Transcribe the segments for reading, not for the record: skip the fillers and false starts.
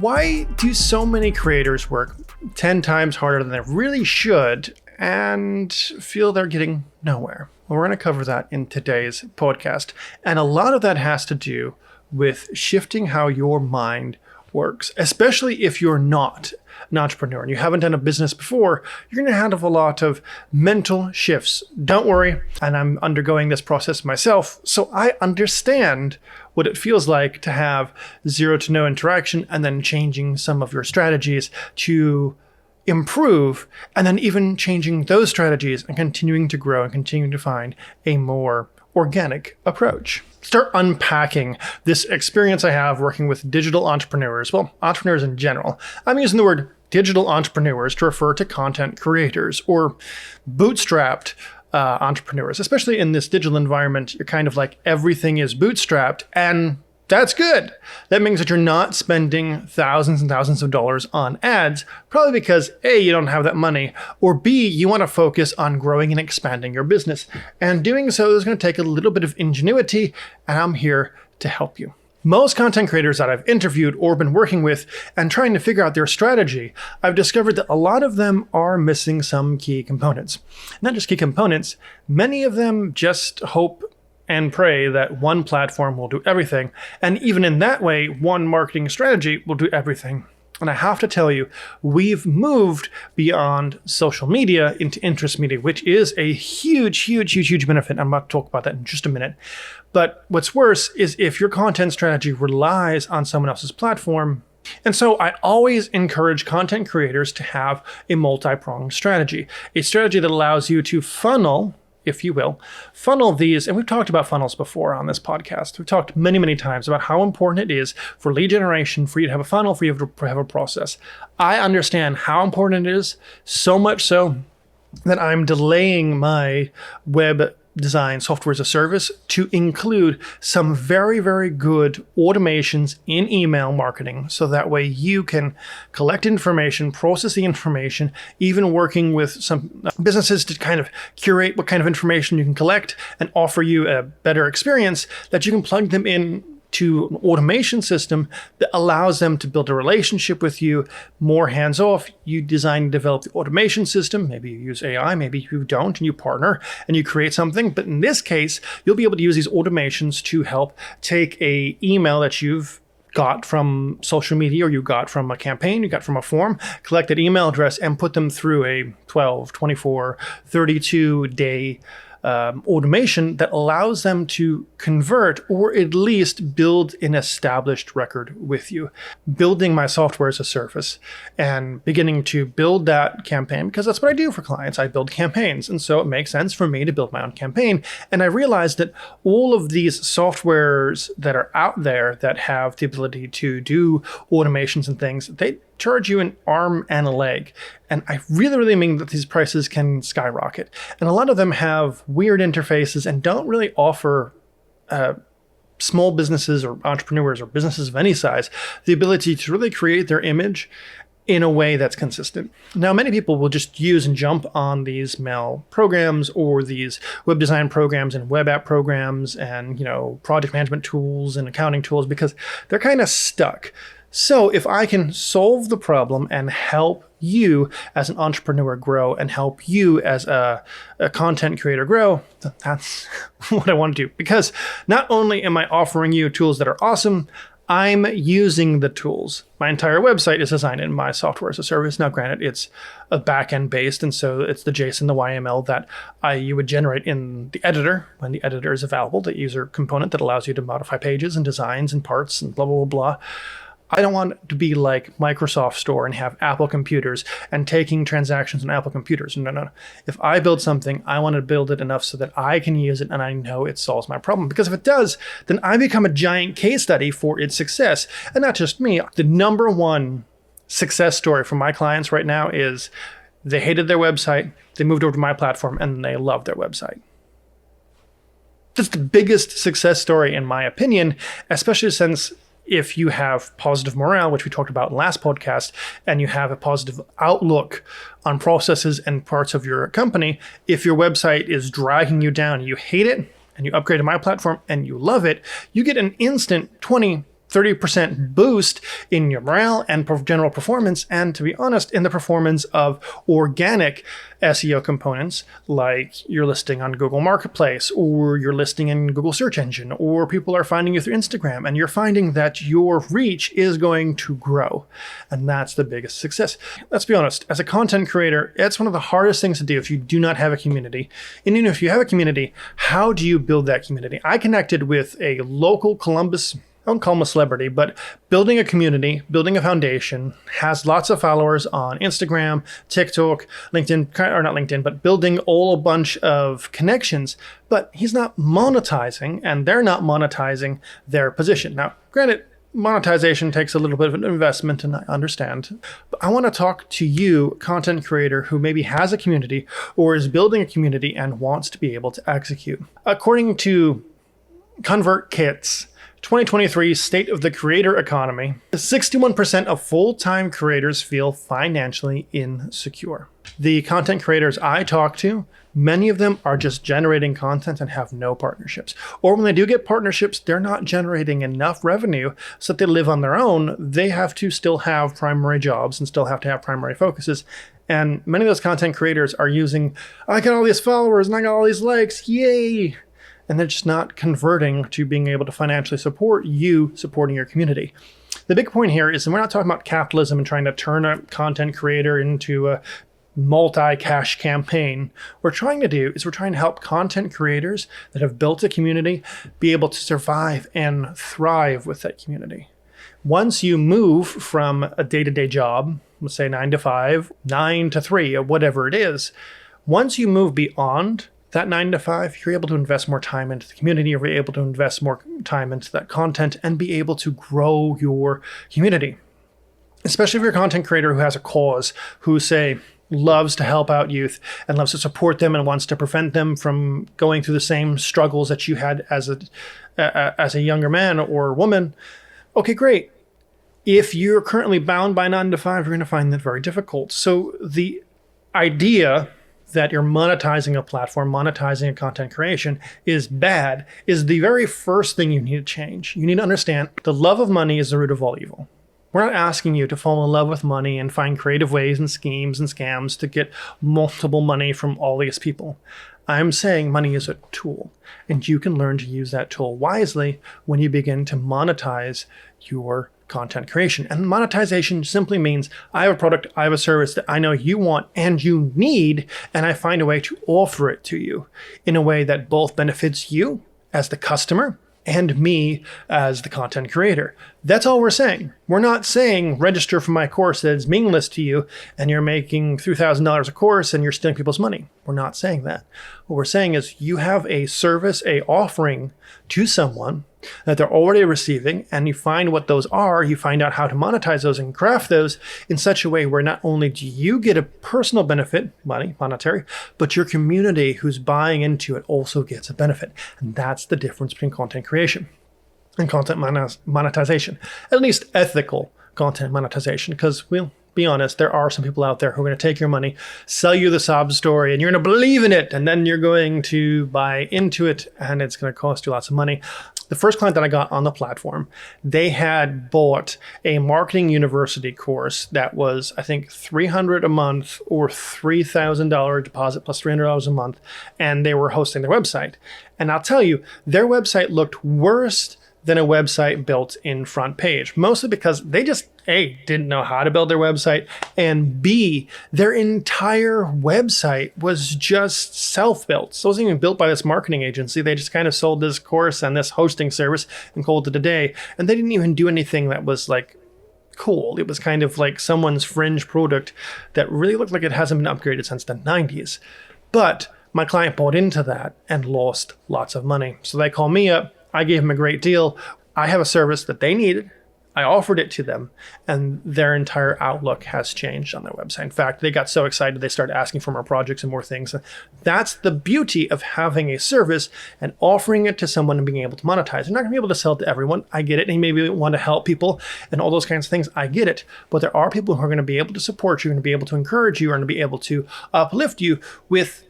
Why do so many creators work 10 times harder than they really should and feel they're getting nowhere? Well, we're going to cover that in today's podcast. And a lot of that has to do with shifting how your mind works, especially if you're not an entrepreneur and you haven't done a business before. You're going to have a lot of mental shifts. Don't worry, and I'm undergoing this process myself, so I understand what it feels like to have zero to no interaction and then changing some of your strategies to improve, and then even changing those strategies and continuing to grow and continuing to find a more organic approach. Start unpacking this experience I have working with digital entrepreneurs. Well, entrepreneurs in general. I'm using the word digital entrepreneurs to refer to content creators or bootstrapped entrepreneurs. Especially in this digital environment, you're kind of like everything is bootstrapped, and that's good. That means that you're not spending thousands and thousands of dollars on ads, probably because A, you don't have that money, or B, you want to focus on growing and expanding your business. And doing so is going to take a little bit of ingenuity, and I'm here to help you. Most content creators that I've interviewed or been working with and trying to figure out their strategy, I've discovered that a lot of them are missing some key components. Not just key components, many of them just hope and pray that one platform will do everything. And even in that way, one marketing strategy will do everything. And I have to tell you, we've moved beyond social media into interest media, which is a huge benefit. I'm about to talk about that in just a minute. But what's worse is if your content strategy relies on someone else's platform. And so I always encourage content creators to have a multi-pronged strategy, a strategy that allows you to funnel, if you will, funnel these. And we've talked about funnels before on this podcast. We've talked many times about how important it is for lead generation, for you to have a funnel, for you to have a process. I understand how important it is, so much so that I'm delaying my web design software as a service to include some very good automations in email marketing. So that way you can collect information, process the information, even working with some businesses to kind of curate what kind of information you can collect and offer you a better experience, that you can plug them in to an automation system that allows them to build a relationship with you more hands-off. You design and develop the automation system. Maybe you use AI, maybe you don't, and you partner and you create something. But in this case, you'll be able to use these automations to help take a email that you've got from social media, or you got from a campaign, you got from a form, collect that email address and put them through a 12, 24, 32 day automation that allows them to convert or at least build an established record with you. Building my software as a service and beginning to build that campaign, because that's what I do for clients. I build campaigns. And so it makes sense for me to build my own campaign. And I realized that all of these softwares that are out there that have the ability to do automations and things, they charge you an arm and a leg. And I really mean that these prices can skyrocket. And a lot of them have weird interfaces and don't really offer small businesses or entrepreneurs or businesses of any size the ability to really create their image in a way that's consistent. Now, many people will just use and jump on these mail programs or these web design programs and web app programs and, project management tools and accounting tools because they're kind of stuck. So if I can solve the problem and help you as an entrepreneur grow and help you as a content creator grow, that's what I want to do. Because not only am I offering you tools that are awesome, I'm using the tools. My entire website is designed in my software as a service. Now, granted, it's a backend based, and so it's the JSON, the YML that you would generate in the editor when the editor is available, the user component that allows you to modify pages and designs and parts and blah, blah, blah, blah. I don't want it to be like Microsoft Store and have Apple computers and taking transactions on Apple computers. No. If I build something, I want to build it enough so that I can use it and I know it solves my problem. Because if it does, then I become a giant case study for its success. And not just me. The number one success story for my clients right now is they hated their website, they moved over to my platform, and they love their website. That's the biggest success story in my opinion, especially since if you have positive morale, which we talked about in the last podcast, and you have a positive outlook on processes and parts of your company, if your website is dragging you down, you hate it, and you upgrade to my platform and you love it, you get an instant 20, 30% boost in your morale and general performance, and to be honest, in the performance of organic SEO components, like your listing on Google Marketplace, or your listing in Google search engine, or people are finding you through Instagram, and you're finding that your reach is going to grow. And that's the biggest success. Let's be honest, as a content creator, it's one of the hardest things to do if you do not have a community. And even if you have a community, how do you build that community? I connected with a local Columbus, I won't call him a celebrity, but building a community, building a foundation, has lots of followers on Instagram, TikTok, LinkedIn, or not LinkedIn, but building a bunch of connections. But he's not monetizing, and they're not monetizing their position. Now, granted, monetization takes a little bit of an investment, and I understand. But I want to talk to you, content creator, who maybe has a community or is building a community and wants to be able to execute. According to ConvertKit's 2023 State of the Creator Economy, 61% of full-time creators feel financially insecure. The content creators I talk to, many of them are just generating content and have no partnerships. Or when they do get partnerships, they're not generating enough revenue so that they live on their own. They have to still have primary jobs and still have to have primary focuses. And many of those content creators are using, I got all these followers and I got all these likes, yay! And they're just not converting to being able to financially support you supporting your community. The big point here is, and we're not talking about capitalism and trying to turn a content creator into a multi-cash campaign. What we're trying to do is we're trying to help content creators that have built a community be able to survive and thrive with that community. Once you move from a day-to-day job, let's say 9 to 5, 9 to 3, or whatever it is, once you move beyond that 9 to 5, you're able to invest more time into the community, you're able to invest more time into that content and be able to grow your community. Especially if you're a content creator who has a cause, who say loves to help out youth and loves to support them and wants to prevent them from going through the same struggles that you had as a younger man or woman. Okay, great. If you're currently bound by 9 to 5, you're going to find that very difficult. So the idea that you're monetizing a platform, monetizing a content creation is bad, is the very first thing you need to change. You need to understand the love of money is the root of all evil. We're not asking you to fall in love with money and find creative ways and schemes and scams to get multiple money from all these people. I'm saying money is a tool, and you can learn to use that tool wisely when you begin to monetize your content creation. And monetization simply means I have a product, I have a service that I know you want and you need, and I find a way to offer it to you in a way that both benefits you as the customer and me as the content creator. That's all we're saying. We're not saying register for my course that is meaningless to you and you're making $3,000 a course and you're stealing people's money. We're not saying that. What we're saying is you have a service, a offering to someone that they're already receiving, and you find what those are, you find out how to monetize those and craft those in such a way where not only do you get a personal benefit, monetary, but your community who's buying into it also gets a benefit. And that's the difference between content creation and content monetization, at least ethical content monetization, because we'll be honest, there are some people out there who are going to take your money, sell you the sob story, and you're going to believe in it, and then you're going to buy into it, and it's going to cost you lots of money. The first client that I got on the platform, they had bought a marketing university course that was, I think, $300 a month or $3,000 deposit plus $300 a month, and they were hosting their website. And I'll tell you, their website looked worse than a website built in front page, mostly because they just, A, didn't know how to build their website, and B, their entire website was just self-built. So it wasn't even built by this marketing agency. They just kind of sold this course and this hosting service and called it a day. And they didn't even do anything that was like cool. It was kind of like someone's fringe product that really looked like it hasn't been upgraded since the 90s. But my client bought into that and lost lots of money. So they called me up. I gave them a great deal. I have a service that they needed. I offered it to them, and their entire outlook has changed on their website. In fact, they got so excited they started asking for more projects and more things. That's the beauty of having a service and offering it to someone and being able to monetize. You're not going to be able to sell it to everyone. I get it. And you maybe want to help people and all those kinds of things. I get it. But there are people who are going to be able to support you and be able to encourage you and be able to uplift you with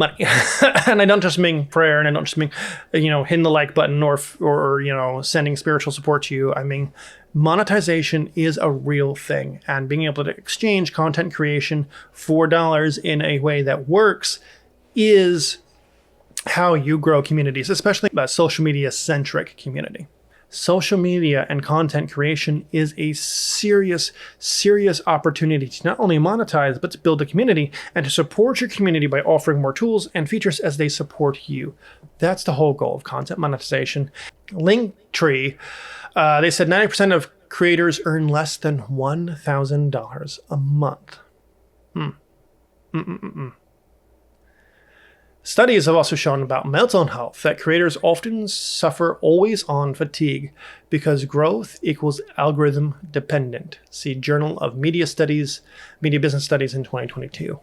money. And I don't just mean prayer, and I don't just mean, hitting the like button or sending spiritual support to you. I mean, monetization is a real thing, and being able to exchange content creation for dollars in a way that works is how you grow communities, especially a social media centric community. Social media and content creation is a serious, serious opportunity to not only monetize, but to build a community and to support your community by offering more tools and features as they support you. That's the whole goal of content monetization. Linktree, they said 90% of creators earn less than $1,000 a month. Studies have also shown about mental health that creators often suffer always-on fatigue because growth equals algorithm dependent. See Journal of Media Business Studies in 2022.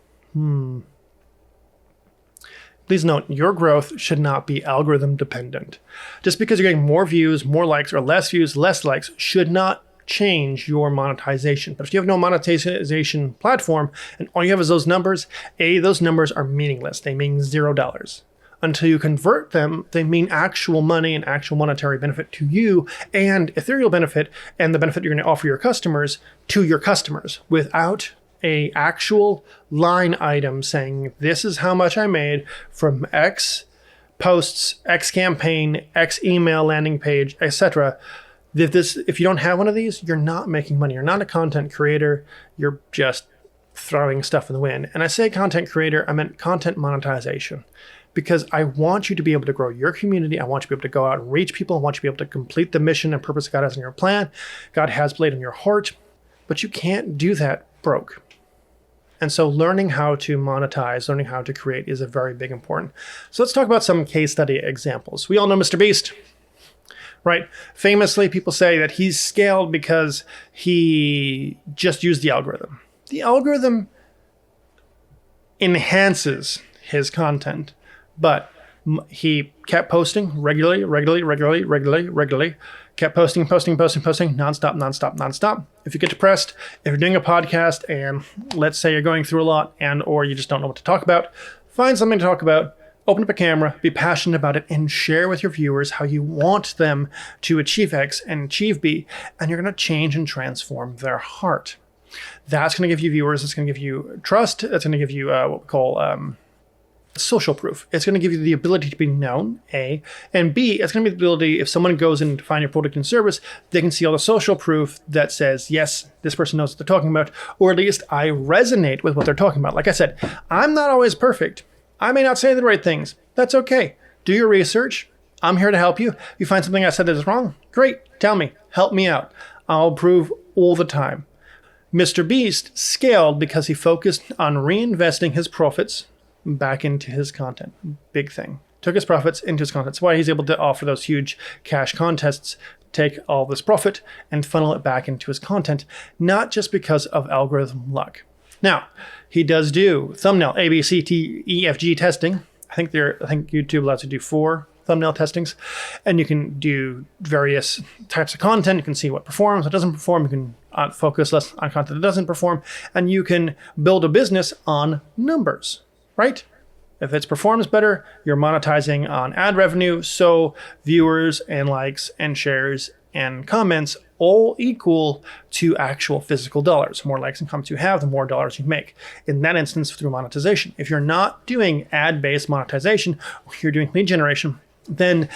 Please note, your growth should not be algorithm dependent. Just because you're getting more views, more likes, or less views, less likes should not change your monetization. But if you have no monetization platform and all you have is those numbers, those numbers are meaningless. They mean $0. Until you convert them, they mean actual money and actual monetary benefit to you and ethereal benefit and the benefit you're going to offer your customers to your customers without a actual line item saying this is how much I made from X posts, X campaign, X email landing page, etc. If you don't have one of these, you're not making money. You're not a content creator. You're just throwing stuff in the wind. And I say content creator, I meant content monetization, because I want you to be able to grow your community. I want you to be able to go out and reach people. I want you to be able to complete the mission and purpose God has in your plan. God has laid in your heart, but you can't do that broke. And so learning how to monetize, learning how to create is a very big important. So let's talk about some case study examples. We all know MrBeast. Right? Famously, people say that he's scaled because he just used the algorithm. The algorithm enhances his content, but he kept posting regularly, kept posting, nonstop. If you get depressed, if you're doing a podcast and let's say you're going through a lot or you just don't know what to talk about, find something to talk about. Open up a camera, be passionate about it, and share with your viewers how you want them to achieve X and achieve B, and you're going to change and transform their heart. That's going to give you viewers. It's going to give you trust. It's going to give you what we call social proof. It's going to give you the ability to be known, A, and B, it's going to be the ability, if someone goes in to find your product and service, they can see all the social proof that says, yes, this person knows what they're talking about, or at least I resonate with what they're talking about. Like I said, I'm not always perfect. I may not say the right things. That's okay. Do your research. I'm here to help you. You find something I said that is wrong? Great. Tell me. Help me out. I'll improve all the time. MrBeast scaled because he focused on reinvesting his profits back into his content. Big thing. Took his profits into his content. That's why he's able to offer those huge cash contests, take all this profit and funnel it back into his content, not just because of algorithm luck. Now, he does do thumbnail A, B, C, D, E, F, G testing. I think YouTube allows you to do 4 thumbnail testings, and you can do various types of content. You can see what performs, what doesn't perform. You can focus less on content that doesn't perform, and you can build a business on numbers, right? If it performs better, you're monetizing on ad revenue, so viewers and likes and shares and comments all equal to actual physical dollars. The more likes and comments you have, the more dollars you make. In that instance, through monetization. If you're not doing ad-based monetization, or you're doing lead generation, then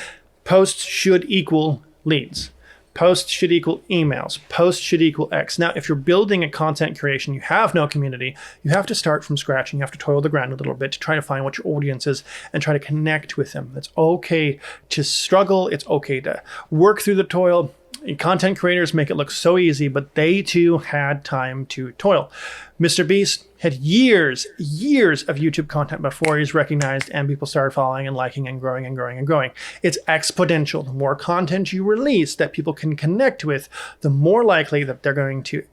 posts should equal leads. Posts should equal emails. Posts should equal X. Now, if you're building a content creation, you have no community, you have to start from scratch and you have to toil the ground a little bit to try to find what your audience is and try to connect with them. It's okay to struggle. It's okay to work through the toil. Content creators make it look so easy, but they too had time to toil. MrBeast had years of YouTube content before he's recognized and people started following and liking and growing and growing and growing. It's exponential. The more content you release that people can connect with, the more likely that they're going to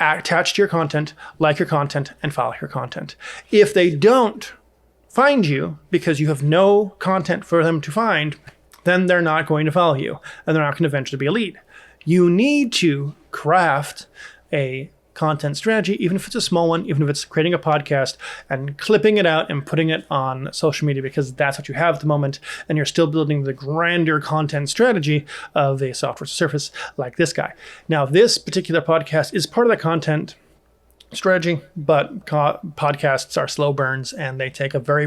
attach to your content, like your content, and follow your content. If they don't find you because you have no content for them to find, then they're not going to follow you and they're not going to eventually be a lead. You need to craft a content strategy, even if it's a small one, even if it's creating a podcast and clipping it out and putting it on social media because that's what you have at the moment, and you're still building the grander content strategy of a software surface like this guy. Now, this particular podcast is part of the content strategy, but podcasts are slow burns and they take a very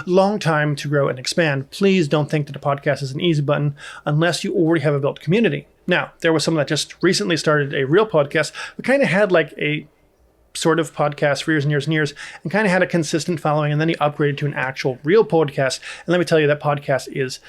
long time to grow and expand. Please don't think that a podcast is an easy button unless you already have a built community. Now, there was someone that just recently started a real podcast, but kind of had like a sort of podcast for years and years and years, and kind of had a consistent following, and then he upgraded to an actual real podcast. And let me tell you, that podcast is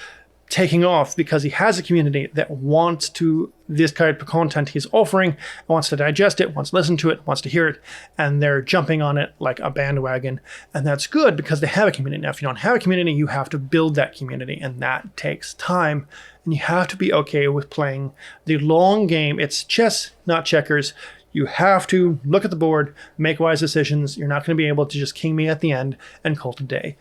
taking off because he has a community that wants to, this kind of content he's offering, wants to digest it, wants to listen to it, wants to hear it, and they're jumping on it like a bandwagon. And that's good because they have a community. Now, if you don't have a community, you have to build that community, and that takes time. And you have to be okay with playing the long game. It's chess, not checkers. You have to look at the board, make wise decisions. You're not going to be able to just king me at the end and call it a day.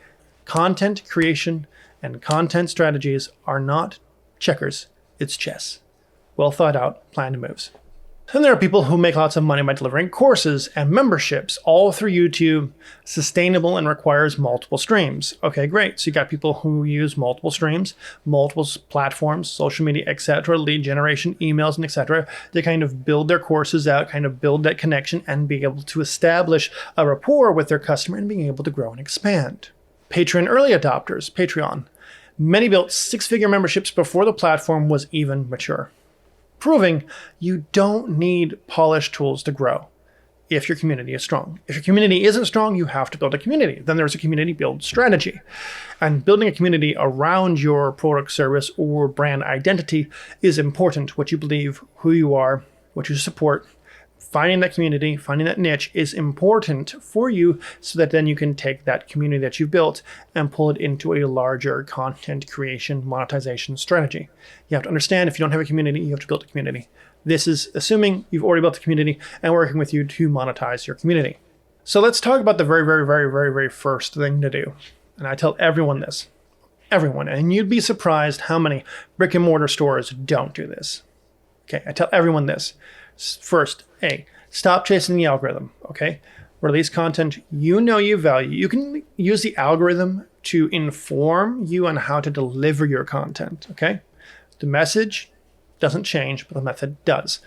Content creation and content strategies are not checkers, it's chess. Well thought out, planned moves. Then there are people who make lots of money by delivering courses and memberships all through YouTube, sustainable and requires multiple streams. Okay, great. So you got people who use multiple streams, multiple platforms, social media, etc., lead generation, emails, and etc. They kind of build their courses out, kind of build that connection and be able to establish a rapport with their customer and being able to grow and expand. Patreon early adopters, Patreon. Many built six-figure memberships before the platform was even mature, proving you don't need polished tools to grow if your community is strong. If your community isn't strong, you have to build a community. Then there's a community build strategy. And building a community around your product, service, or brand identity is important. What you believe, who you are, what you support. Finding that community, finding that niche is important for you so that then you can take that community that you've built and pull it into a larger content creation monetization strategy. You have to understand, if you don't have a community, you have to build a community. This is assuming you've already built a community and working with you to monetize your community. So let's talk about the very first thing to do. And I tell everyone this, everyone, and you'd be surprised how many brick and mortar stores don't do this. Okay, I tell everyone this. First, stop chasing the algorithm, okay? Release content you know you value. You can use the algorithm to inform you on how to deliver your content, okay? The message doesn't change, but the method does.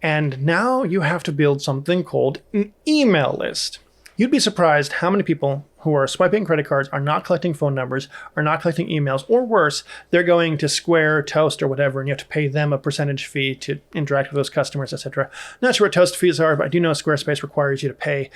And now you have to build something called an email list. You'd be surprised how many people who are swiping credit cards are not collecting phone numbers, are not collecting emails, or worse, they're going to Square, Toast, or whatever, and you have to pay them a percentage fee to interact with those customers, etc. Not sure what Toast fees are, but I do know Squarespace requires you to pay,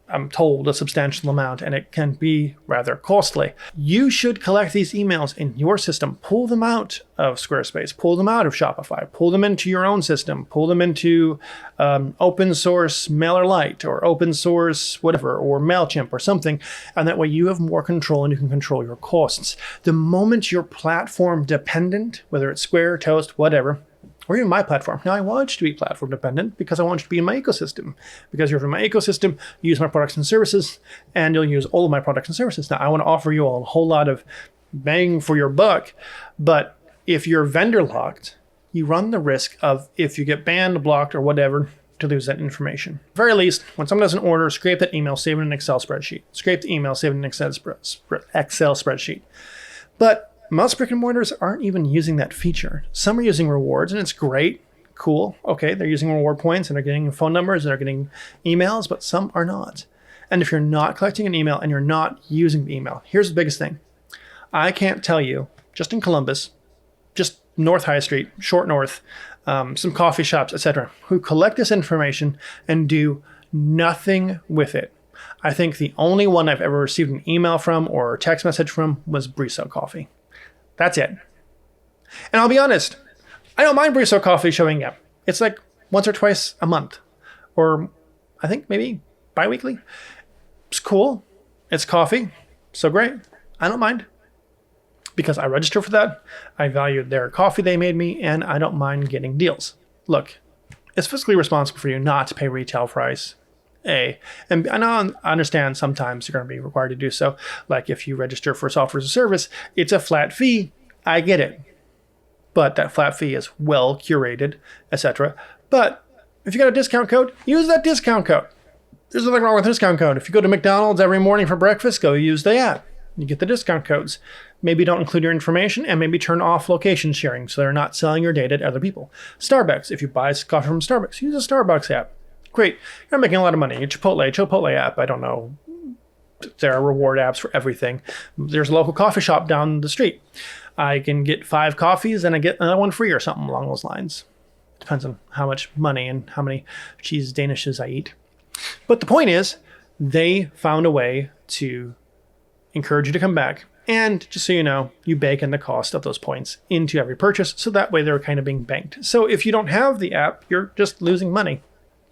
I'm told, a substantial amount, and it can be rather costly. You should collect these emails in your system. Pull them out of Squarespace, pull them out of Shopify, pull them into your own system, pull them into open source MailerLite or open source whatever, or MailChimp or something, and that way you have more control and you can control your costs. The moment you're platform dependent, whether it's Square, Toast, whatever, or even my platform. Now, I want you to be platform dependent because I want you to be in my ecosystem. Because you're in my ecosystem, you use my products and services, and you'll use all of my products and services. Now, I want to offer you a whole lot of bang for your buck, but if you're vendor locked, you run the risk of, if you get banned, blocked, or whatever, to lose that information. At the very least, when someone does an order, scrape that email, save it in an Excel spreadsheet. Scrape the email, save it in an Excel spreadsheet. But most brick and mortars aren't even using that feature. Some are using rewards, and it's great, cool. Okay, they're using reward points, and they're getting phone numbers, and they're getting emails, but some are not. And if you're not collecting an email and you're not using the email, here's the biggest thing. I can't tell you, just in Columbus, just North High Street, Short North, some coffee shops, etc., who collect this information and do nothing with it. I think the only one I've ever received an email from or a text message from was Briso Coffee. That's it. And I'll be honest, I don't mind Briso Coffee showing up. It's like once or twice a month, or I think maybe bi-weekly. It's cool. It's coffee. So great. I don't mind, because I register for that. I value their coffee they made me, and I don't mind getting deals. Look, it's fiscally responsible for you not to pay retail price. And I understand sometimes you're going to be required to do so. Like if you register for software as a service, it's a flat fee. I get it. but that flat fee is well curated, etc. But if you got a discount code, use that discount code. There's nothing wrong with the discount code. If you go to McDonald's every morning for breakfast, go use the app. You get the discount codes. Maybe don't include your information, and maybe turn off location sharing so they're not selling your data to other people. Starbucks, if you buy coffee from Starbucks, use a Starbucks app. Great. You're making a lot of money. Chipotle app, I don't know. There are reward apps for everything. There's a local coffee shop down the street. I can get 5 coffees and I get another one free or something along those lines. Depends on how much money and how many cheese danishes I eat. But the point is, they found a way to encourage you to come back. And just so you know, you bake in the cost of those points into every purchase. So that way they're kind of being banked. So if you don't have the app, you're just losing money.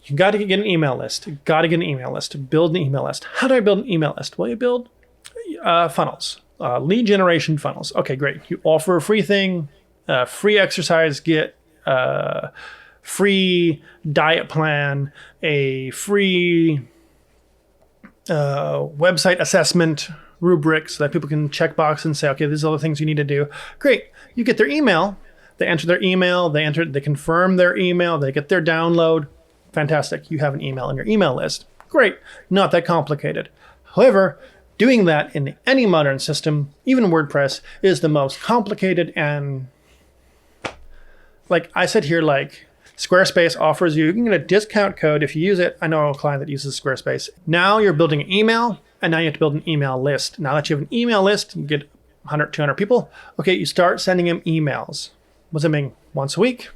You got to get an email list. Build an email list. How do I build an email list? Well, you build funnels, lead generation funnels. Okay, great. You offer a free thing, free exercise kit, free diet plan, a free website assessment rubric so that people can check box and say, okay, these are all the things you need to do. Great. You get their email. They enter their email. They confirm their email. They get their download. Fantastic. You have an email in your email list. Great. Not that complicated. However, doing that in any modern system, even WordPress, is the most complicated. And like I said here, like Squarespace offers you can get a discount code if you use it. I know a client that uses Squarespace. Now you're building an email, and now you have to build an email list. Now that you have an email list, you get 100, 200 people. Okay, you start sending them emails. What's that mean? Once a week?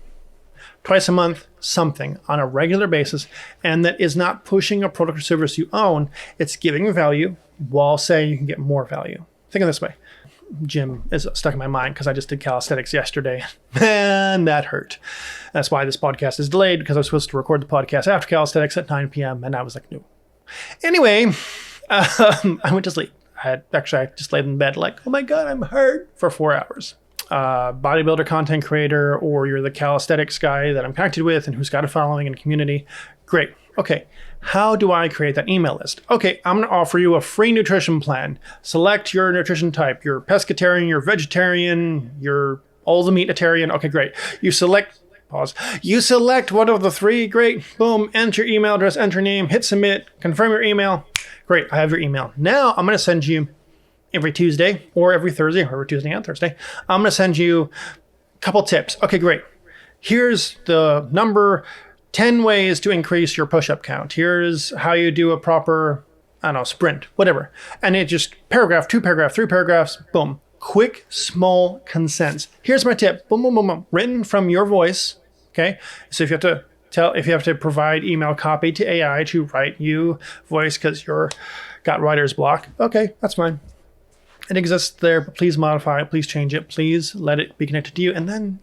Twice a month, something on a regular basis, and that is not pushing a product or service you own. It's giving value while saying you can get more value. Think of it this way. Gym is stuck in my mind because I just did calisthenics yesterday. Man, that hurt. That's why this podcast is delayed, because I was supposed to record the podcast after calisthenics at 9 p.m. and I was like, no. Anyway, I went to sleep. I just laid in bed like, oh my God, I'm hurt for 4 hours. Bodybuilder content creator, or you're the calisthenics guy that I'm connected with and who's got a following and a community. Great. Okay. How do I create that email list? Okay, I'm going to offer you a free nutrition plan. Select your nutrition type. You're pescatarian, you're vegetarian, you're all the meatitarian. Okay, great. You select one of the 3. Great. Boom. Enter your email address, enter your name, hit submit, confirm your email. Great. I have your email. Now I'm going to send you every Tuesday or every Thursday, or every Tuesday and Thursday, I'm going to send you a couple tips. Okay, great. Here's the number 10 ways to increase your push-up count. Here's how you do a proper, sprint, whatever. And it just paragraph, 2 paragraphs, 3 paragraphs, boom. Quick, small consents. Here's my tip. Boom, boom, boom, boom. Written from your voice. Okay. So if you have to provide email copy to AI to write you voice because you're got writer's block, okay, that's fine. It exists there, but please modify it, please change it, please let it be connected to you, and then,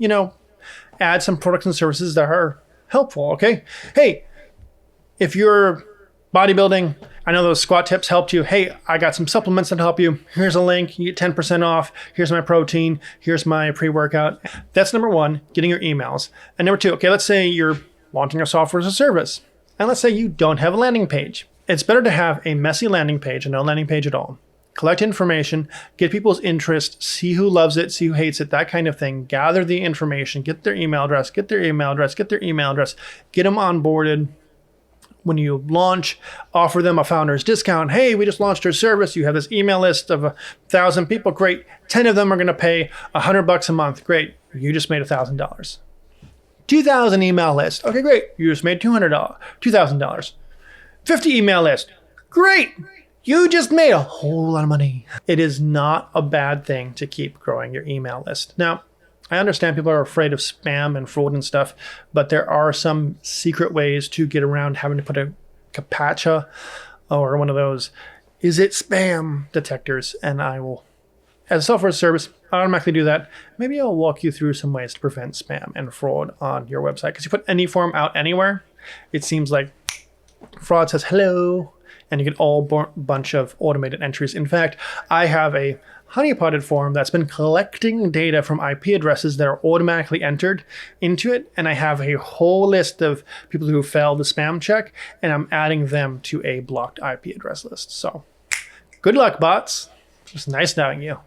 add some products and services that are helpful, okay? Hey, if you're bodybuilding, I know those squat tips helped you. Hey, I got some supplements that help you. Here's a link, you get 10% off. Here's my protein. Here's my pre-workout. That's number 1, getting your emails. And number 2, okay, let's say you're launching a software as a service. And let's say you don't have a landing page. It's better to have a messy landing page and no landing page at all. Collect information, get people's interest, see who loves it, see who hates it, that kind of thing. Gather the information, get their email address, get them onboarded. When you launch, offer them a founder's discount. Hey, we just launched our service. You have this email list of 1,000 people. Great. 10 of them are going to pay $100 a month. Great. You just made $1,000. 2,000 email list. Okay, great. You just made $2,000. 50 email list. Great. You just made a whole lot of money. It is not a bad thing to keep growing your email list. Now, I understand people are afraid of spam and fraud and stuff, but there are some secret ways to get around having to put a CAPTCHA or one of those, is it spam detectors? And I will, as a software service, automatically do that. Maybe I'll walk you through some ways to prevent spam and fraud on your website. Because you put any form out anywhere, it seems like fraud says hello, and you get all bunch of automated entries. In fact, I have a honeypotted form that's been collecting data from IP addresses that are automatically entered into it, and I have a whole list of people who failed the spam check, and I'm adding them to a blocked IP address list. So, good luck, bots. It's nice knowing you.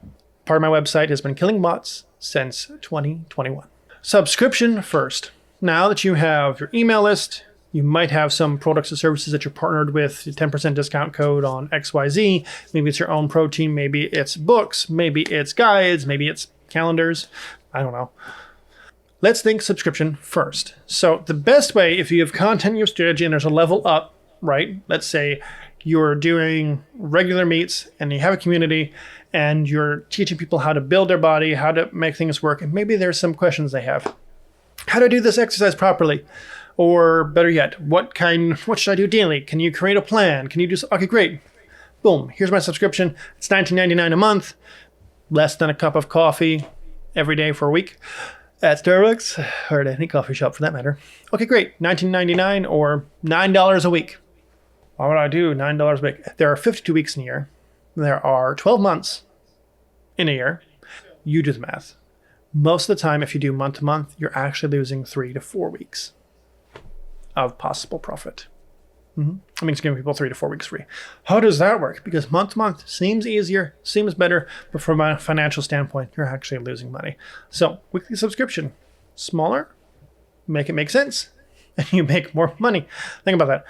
Part of my website has been killing bots, since 2021. Subscription first. Now that you have your email list, you might have some products or services that you're partnered with, a 10% discount code on XYZ. Maybe it's your own protein. Maybe it's books. Maybe it's guides. Maybe it's calendars. I don't know. Let's think subscription first. So the best way, if you have content in your strategy and there's a level up, right? Let's say you're doing regular meets and you have a community and you're teaching people how to build their body, how to make things work. And maybe there's some questions they have. How to do this exercise properly? Or better yet, what should I do daily? Can you create a plan? Can you do, okay, great. Boom, here's my subscription. It's $19.99 a month, less than a cup of coffee every day for a week at Starbucks or at any coffee shop for that matter. Okay, great, $19.99 or $9 a week. Why would I do $9 a week? There are 52 weeks in a year. There are 12 months in a year. You do the math. Most of the time, if you do month to month, you're actually losing 3 to 4 weeks of possible profit. I mean, it's giving people 3 to 4 weeks free. How does that work? Because month to month seems easier, seems better, but from a financial standpoint, you're actually losing money. So weekly subscription, smaller, make it make sense, and you make more money. Think about that.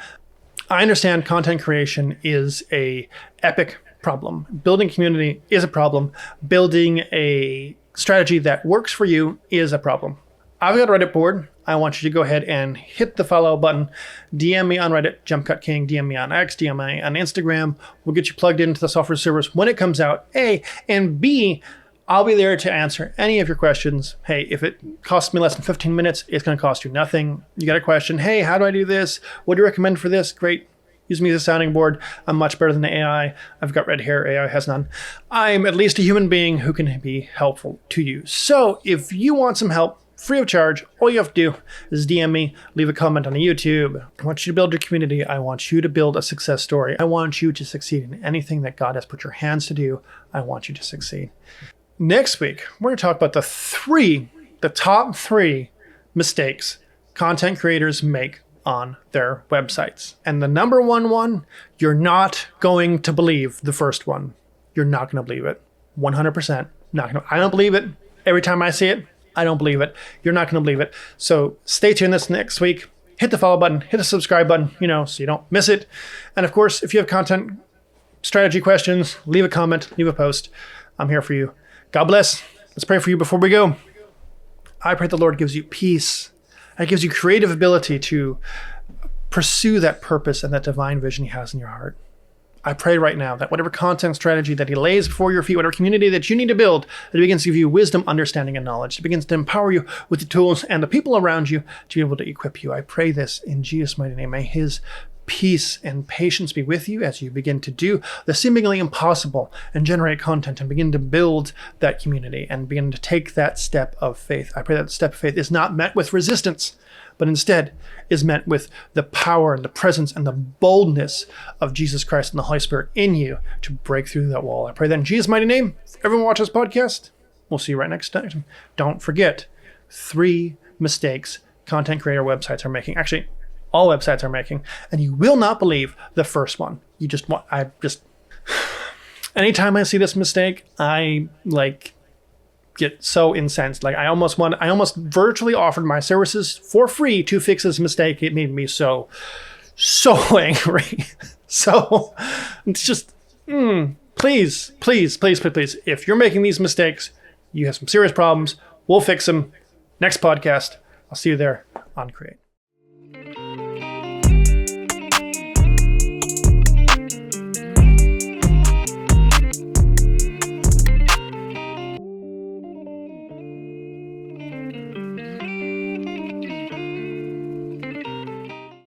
I understand content creation is a epic problem. Building community is a problem. Building a strategy that works for you is a problem. I've got a Reddit board. I want you to go ahead and hit the follow button. DM me on Reddit, JumpCutKing, DM me on X, DM me on Instagram. We'll get you plugged into the software servers when it comes out, A. And B, I'll be there to answer any of your questions. Hey, if it costs me less than 15 minutes, it's going to cost you nothing. You got a question, hey, how do I do this? What do you recommend for this? Great. Use me as a sounding board. I'm much better than the AI. I've got red hair. AI has none. I'm at least a human being who can be helpful to you. So if you want some help, free of charge, all you have to do is DM me, leave a comment on the YouTube. I want you to build your community. I want you to build a success story. I want you to succeed in anything that God has put your hands to do. I want you to succeed. Next week, we're going to talk about the top three mistakes content creators make on their websites. And the number one, you're not going to believe the first one. You're not going to believe it. 100%. I don't believe it. Every time I see it, I don't believe it. You're not going to believe it. So stay tuned this next week. Hit the follow button, hit the subscribe button, so you don't miss it. And of course, if you have content strategy questions, leave a comment, leave a post. I'm here for you. God bless. Let's pray for you before we go. I pray the Lord gives you peace. It gives you creative ability to pursue that purpose and that divine vision he has in your heart. I pray right now that whatever content strategy that he lays before your feet, whatever community that you need to build, that it begins to give you wisdom, understanding, and knowledge. It begins to empower you with the tools and the people around you to be able to equip you. I pray this in Jesus' mighty name. May his peace and patience be with you as you begin to do the seemingly impossible and generate content and begin to build that community and begin to take that step of faith. I pray that step of faith is not met with resistance, but instead is met with the power and the presence and the boldness of Jesus Christ and the Holy Spirit in you to break through that wall. I pray that in Jesus' mighty name. Everyone watch this podcast. We'll see you right next time. Don't forget 3 mistakes content creator websites are making. Actually, all websites are making, and you will not believe the first one. Anytime I see this mistake, I get so incensed. I almost virtually offered my services for free to fix this mistake. It made me so angry. So it's just, please. If you're making these mistakes, you have some serious problems. We'll fix them. Next podcast. I'll see you there on Create.